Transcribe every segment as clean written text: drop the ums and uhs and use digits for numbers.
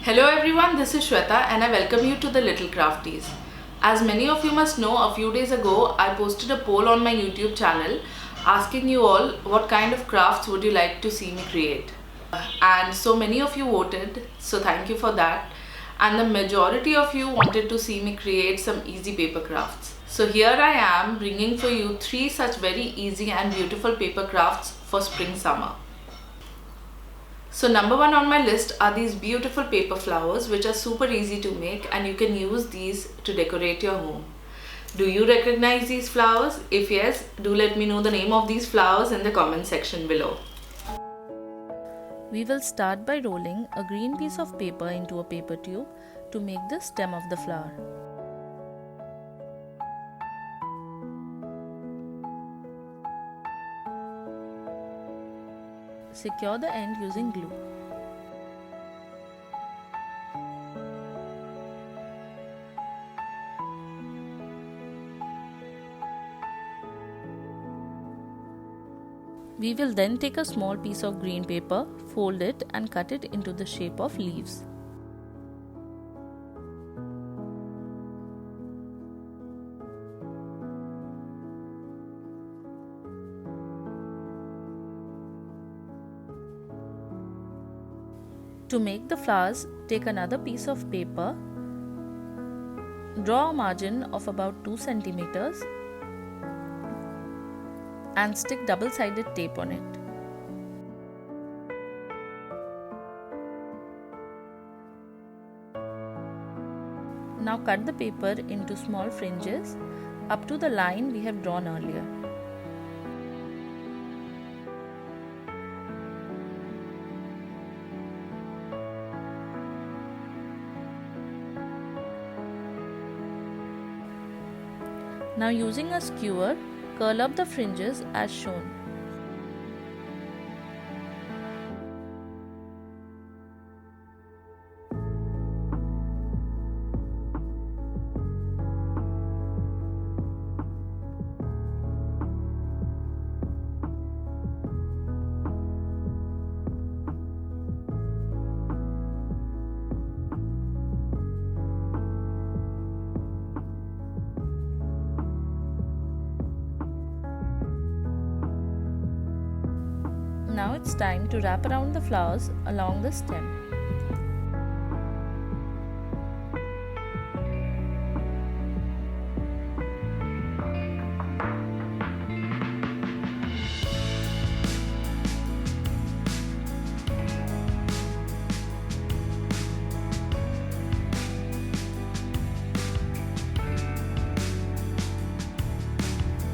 Hello everyone, this is Sweta and I welcome you to the Little Crafties. As many of you must know, a few days ago I posted a poll on my YouTube channel asking you all what kind of crafts would you like to see me create. And so many of you voted, so thank you for that. And the majority of you wanted to see me create some easy paper crafts. So here I am bringing for you 3 such very easy and beautiful paper crafts for spring summer. So number 1 on my list are these beautiful paper flowers which are super easy to make, and you can use these to decorate your home. Do you recognize these flowers? If yes, do let me know the name of these flowers in the comment section below. We will start by rolling a green piece of paper into a paper tube to make the stem of the flower. Secure the end using glue. We will then take a small piece of green paper, fold it and cut it into the shape of leaves. To make the flowers, take another piece of paper, draw a margin of about 2 centimeters and stick double-sided tape on it. Now cut the paper into small fringes up to the line we have drawn earlier. Now using a skewer, curl up the fringes as shown. Now it's time to wrap around the flowers along the stem.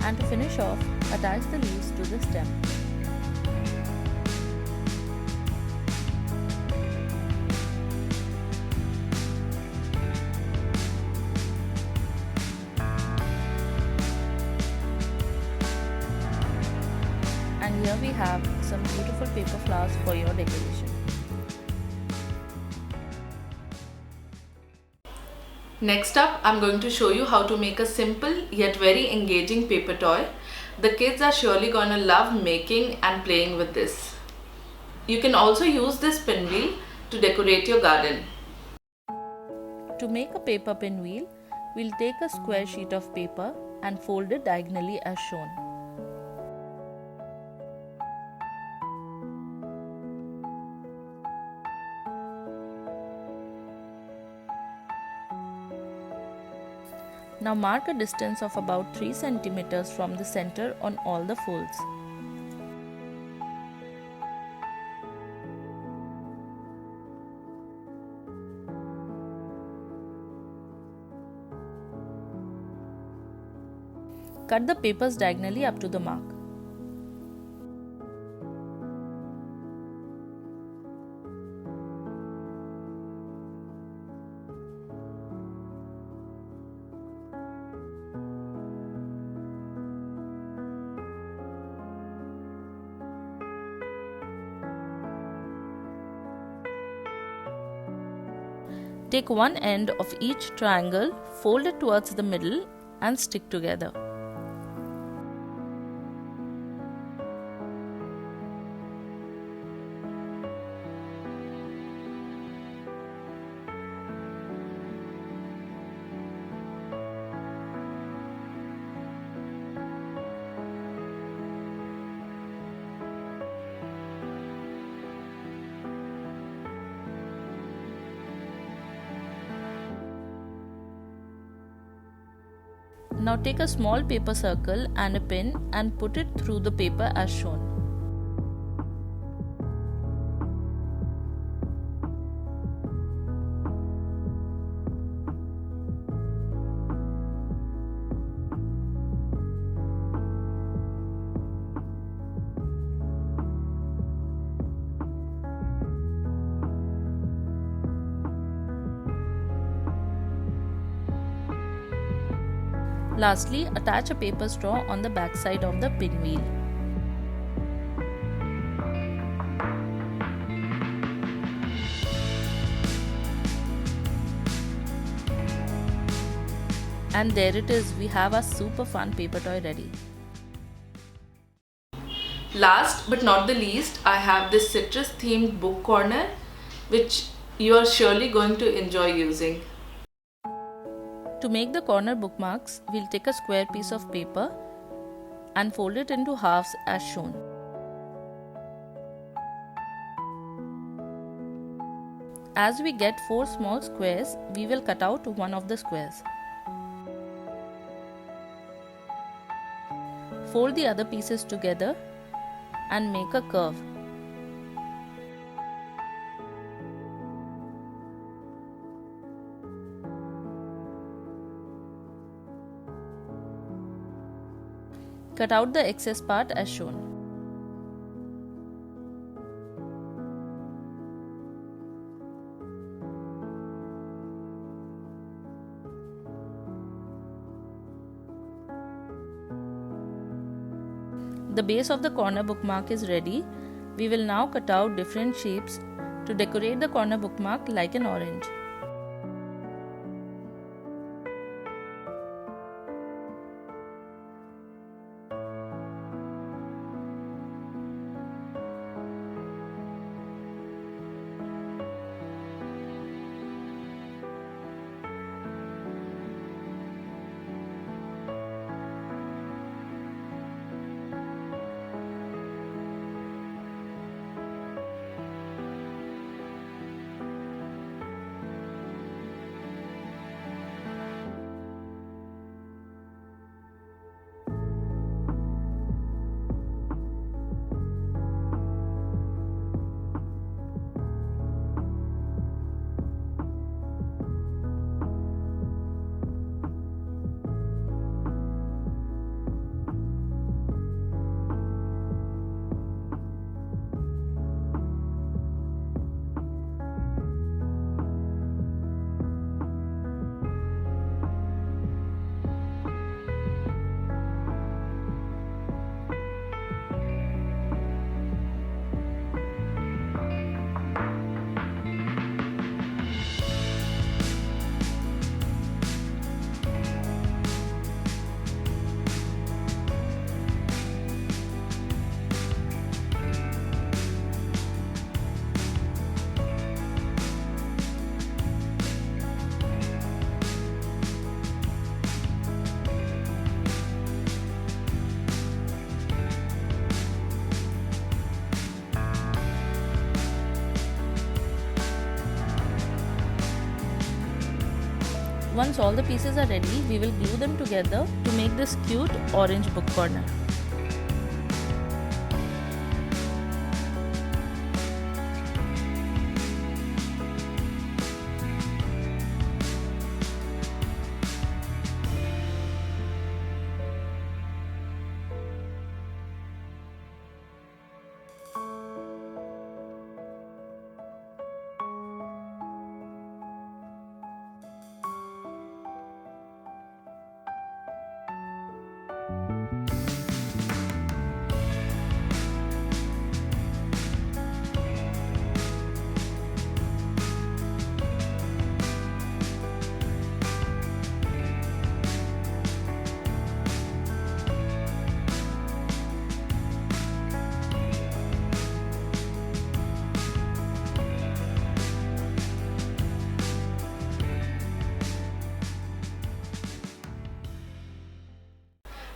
And to finish off, attach the leaves to the stem. And here we have some beautiful paper flowers for your decoration. Next up, I'm going to show you how to make a simple yet very engaging paper toy. The kids are surely gonna love making and playing with this. You can also use this pinwheel to decorate your garden. To make a paper pinwheel, we'll take a square sheet of paper and fold it diagonally as shown. Now mark a distance of about 3 cm from the center on all the folds. Cut the papers diagonally up to the mark. Take one end of each triangle, fold it towards the middle and stick together. Now take a small paper circle and a pin and put it through the paper as shown. Lastly, attach a paper straw on the back side of the pinwheel. And there it is, we have a super fun paper toy ready. Last but not the least, I have this citrus themed book corner which you are surely going to enjoy using. To make the corner bookmarks, we'll take a square piece of paper and fold it into halves as shown. As we get 4 small squares, we will cut out one of the squares. Fold the other pieces together and make a curve. Cut out the excess part as shown. The base of the corner bookmark is ready. We will now cut out different shapes to decorate the corner bookmark like an orange. Once all the pieces are ready, we will glue them together to make this cute orange book corner.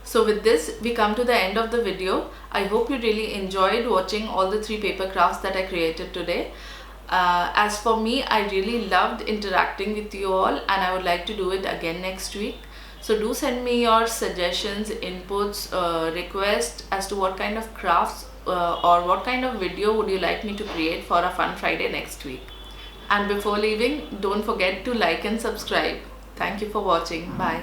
So with this, we come to the end of the video. I hope you really enjoyed watching all the 3 paper crafts that I created today. As for me, I really loved interacting with you all and I would like to do it again next week. So do send me your suggestions, inputs, requests as to what kind of crafts or what kind of video would you like me to create for a fun Friday next week. And before leaving, don't forget to like and subscribe. Thank you for watching. Bye.